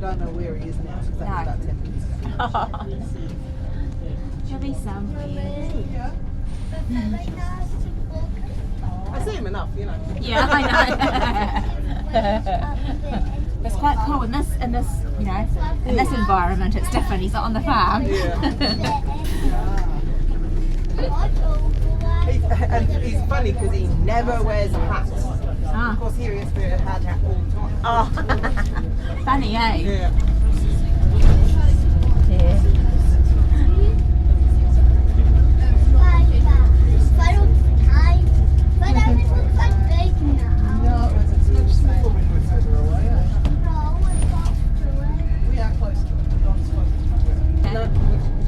don't know where he is now. It's only about 10 minutes ago. Chubby Sam weird. Yeah. I see him enough, you know. Yeah, I know. It's quite cool in this, you know, in this environment. It's different. He's not on the farm. And he's funny because he never wears a hat. Of course, here he has to wear a hat all the time. Oh, funny, eh? Yeah. Yeah.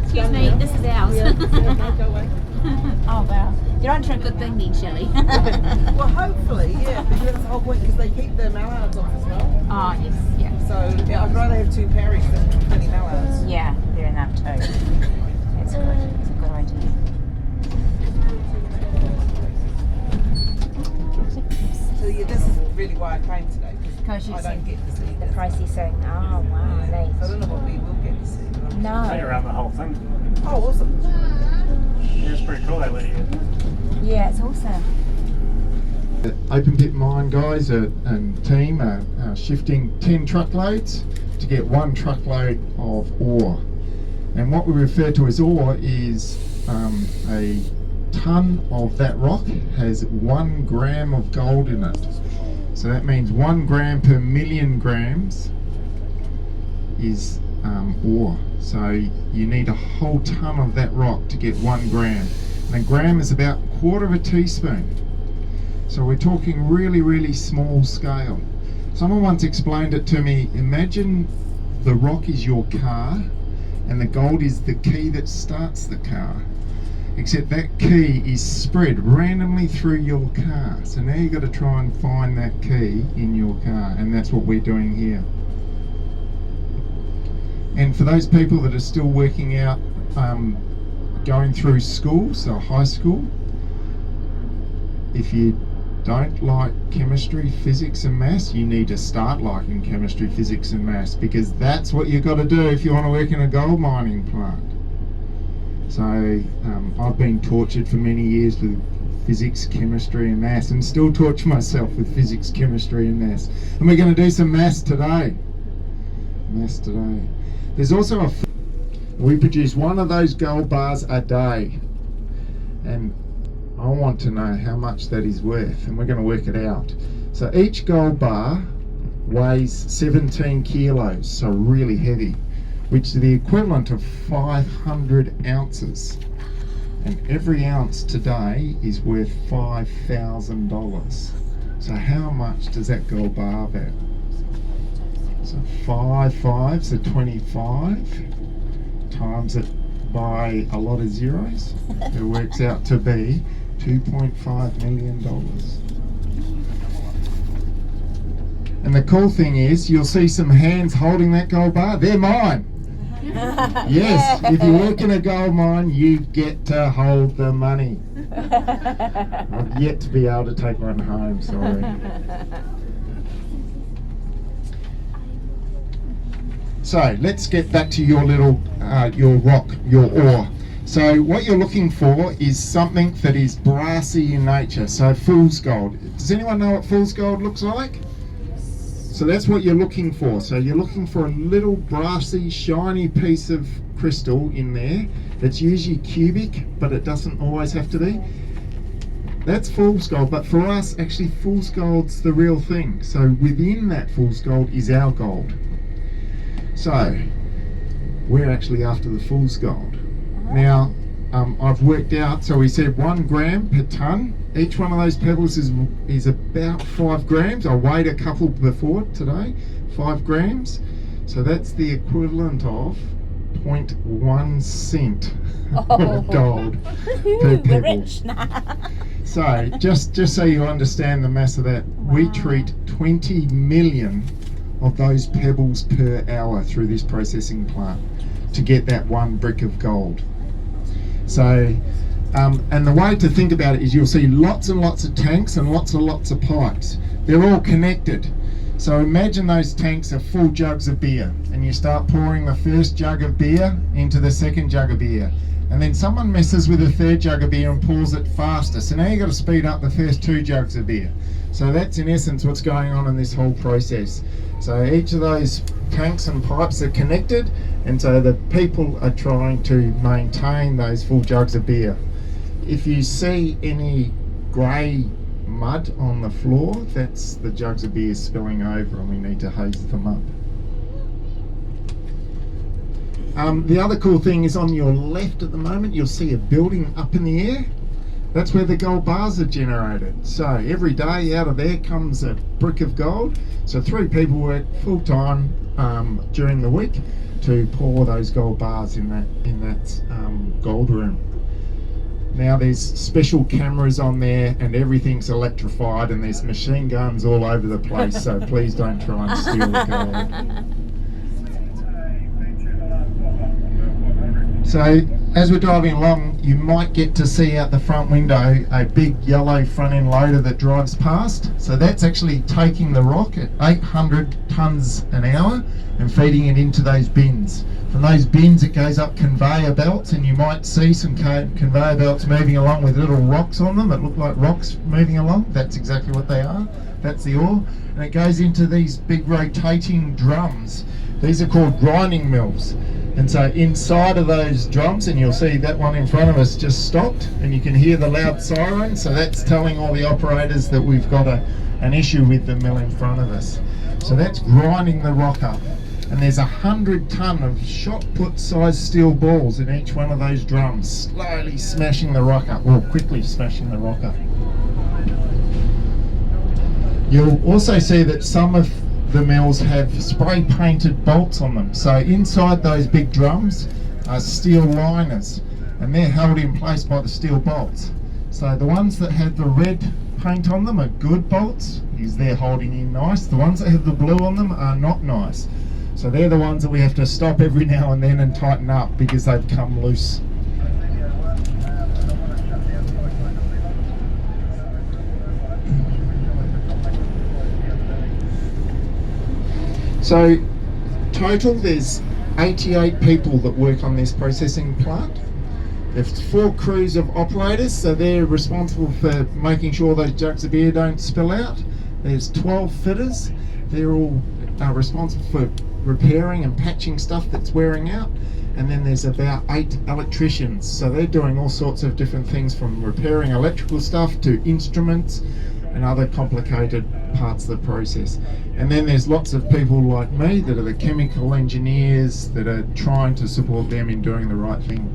Excuse me, this is ours. Go away. Oh wow. You're onto a good thing then, Shelley. Well, hopefully, yeah, because that's the whole point, because they keep their mallards off as well. Oh, yes, yeah. So, yeah, I'd rather have 2 parrots than 20 mallards. Yeah, fair enough too. That's good. It's a good idea. So, yeah, this is really why I came today, because you I don't get to see the this. processing. Oh wow, Yeah. neat. So I don't know what we will get to see. But No. Take around the whole thing. Oh, awesome. Yeah, it's pretty cool they let you. Yeah, it's awesome. The open pit mine guys and team are shifting 10 truckloads to get 1 truckload of ore. And what we refer to as ore is a ton of that rock has 1 gram of gold in it. So that means 1 gram per million grams is ore. So you need a whole ton of that rock to get 1 gram. And a gram is about 1/4 teaspoon. So we're talking really, really small scale. Someone once explained it to me. Imagine the rock is your car and the gold is the key that starts the car. Except that key is spread randomly through your car. So now you've got to try and find that key in your car, and that's what we're doing here. And for those people that are still working out, going through school, so high school, if you don't like chemistry, physics and maths, you need to start liking chemistry, physics and maths, because that's what you've got to do if you want to work in a gold mining plant. So I've been tortured for many years with physics, chemistry and maths, and still torture myself with physics, chemistry and maths. And we're going to do some maths today. There's also we produce 1 of those gold bars a day, and I want to know how much that is worth, and we're going to work it out. So each gold bar weighs 17 kilos, so really heavy, which is the equivalent of 500 ounces. And every ounce today is worth $5,000. So how much does that gold bar bet? So 5 5s are 25, times it by a lot of zeros, it works out to be $2.5 million. And the cool thing is, you'll see some hands holding that gold bar. They're mine. Yes, if you work in a gold mine, you get to hold the money. I've yet to be able to take one home, sorry. So let's get back to your little, your rock, your ore. So what you're looking for is something that is brassy in nature, so fool's gold. Does anyone know what fool's gold looks like? So that's what you're looking for. So you're looking for a little brassy, shiny piece of crystal in there that's usually cubic, but it doesn't always have to be. That's fool's gold, but for us, actually fool's gold's the real thing. So within that fool's gold is our gold. So we're actually after the fool's gold. Now, I've worked out, so we said 1 gram per ton. Each one of those pebbles is about 5 grams. I weighed a couple before today, 5 grams. So that's the equivalent of 0.1 cent of gold per pebble. Rich. So just so you understand the mass of that, we treat 20 million of those pebbles per hour through this processing plant to get that 1 brick of gold. So, and the way to think about it is you'll see lots and lots of tanks and lots of pipes. They're all connected. So imagine those tanks are full jugs of beer, and you start pouring the first jug of beer into the second jug of beer, and then someone messes with the third jug of beer and pours it faster. So now you've got to speed up the first 2 jugs of beer. So that's in essence what's going on in this whole process. So each of those tanks and pipes are connected, and so the people are trying to maintain those full jugs of beer. If you see any grey mud on the floor, that's the jugs of beer spilling over, and we need to hose them up. The other cool thing is on your left at the moment, you'll see a building up in the air. That's where the gold bars are generated. So every day out of there comes a brick of gold. So 3 people work full time during the week to pour those gold bars in that gold room. Now there's special cameras on there, and everything's electrified, and there's machine guns all over the place, so please don't try and steal the gold. So as we're driving along, you might get to see out the front window a big yellow front end loader that drives past. So that's actually taking the rock at 800 tonnes an hour and feeding it into those bins. From those bins it goes up conveyor belts, and you might see some conveyor belts moving along with little rocks on them that look like rocks moving along. That's exactly what they are. That's the ore. And it goes into these big rotating drums. These are called grinding mills. And so inside of those drums, and you'll see that one in front of us just stopped, and you can hear the loud siren. So that's telling all the operators that we've got an issue with the mill in front of us. So that's grinding the rock up. And there's 100 tonne of shot put size steel balls in each one of those drums, slowly smashing the rock up, or quickly smashing the rock up. You'll also see that some of the mills have spray painted bolts on them. So inside those big drums are steel liners, and they're held in place by the steel bolts. So the ones that have the red paint on them are good bolts, because they're holding in nice. The ones that have the blue on them are not nice. So they're the ones that we have to stop every now and then and tighten up because they've come loose. So total there's 88 people that work on this processing plant. There's 4 crews of operators, so they're responsible for making sure those jugs of beer don't spill out. There's 12 fitters. They're all responsible for repairing and patching stuff that's wearing out. And then there's about 8 electricians, so they're doing all sorts of different things, from repairing electrical stuff to instruments and other complicated parts of the process. And then there's lots of people like me that are the chemical engineers that are trying to support them in doing the right thing.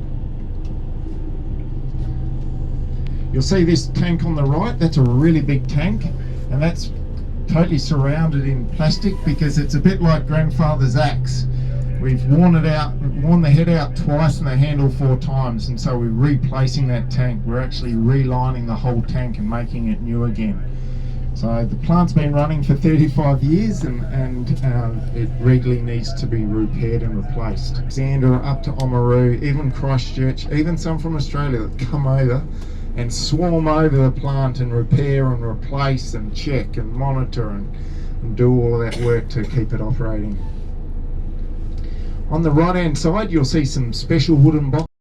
You'll see this tank on the right, that's a really big tank, and that's totally surrounded in plastic because it's a bit like grandfather's axe. We've worn the head out twice and the handle 4 times, and so we're replacing that tank. We're actually relining the whole tank and making it new again. So the plant's been running for 35 years and it really needs to be repaired and replaced. Alexander up to Oamaru, even Christchurch, even some from Australia that come over and swarm over the plant and repair and replace and check and monitor and do all of that work to keep it operating. On the right hand side you'll see some special wooden boxes.